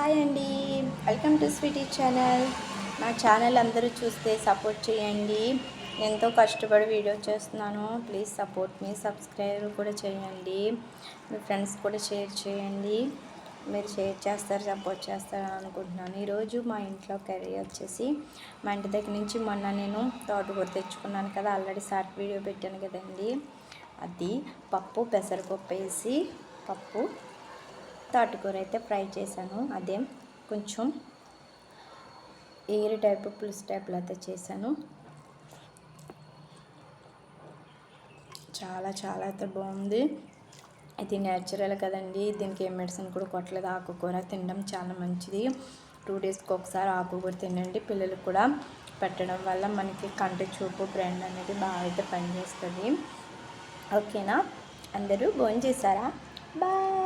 Hi అండి, welcome to Sweety channel. నా channel అందరూ చూస్తే సపోర్ట్ చేయండి. ఎంతో కష్టపడి వీడియో చేస్తున్నాను. ప్లీజ్ సపోర్ట్ మీ, సబ్స్క్రైబ్ కూడా చేయండి. మీ ఫ్రెండ్స్ కూడా షేర్ చేయండి. మీరు షేర్ చేస్తారు, సపోర్ట్ చేస్తారు అనుకుంటున్నాను. ఈరోజు మా ఇంట్లో కర్రీ వచ్చేసి, మా ఇంటి దగ్గర నుంచి మొన్న నేను తోటకూర తెచ్చుకున్నాను కదా, ఆల్రెడీ షార్ట్ వీడియో పెట్టాను కదండి. అది పప్పు పెసరపప్పు వేసి పప్పు తోటకూర అయితే ఫ్రై చేశాను. అదే కొంచెం ఏరి టైపు పులుసు టైప్లో అయితే చేశాను. చాలా చాలా అయితే బాగుంది. ఇది నేచురల్ కదండి, దీనికి ఏ మెడిసిన్ కూడా కొట్టలేదు. ఆకుకూర తినడం చాలా మంచిది. 2 డేస్కి ఒకసారి ఆకుకూర తినండి. పిల్లలకు కూడా పెట్టడం వల్ల మనకి కంటి చూపు, బ్రెయిన్ అనేది బాగా అయితే పనిచేస్తుంది. ఓకేనా? అందరూ భోంచేసారా? బాయ్.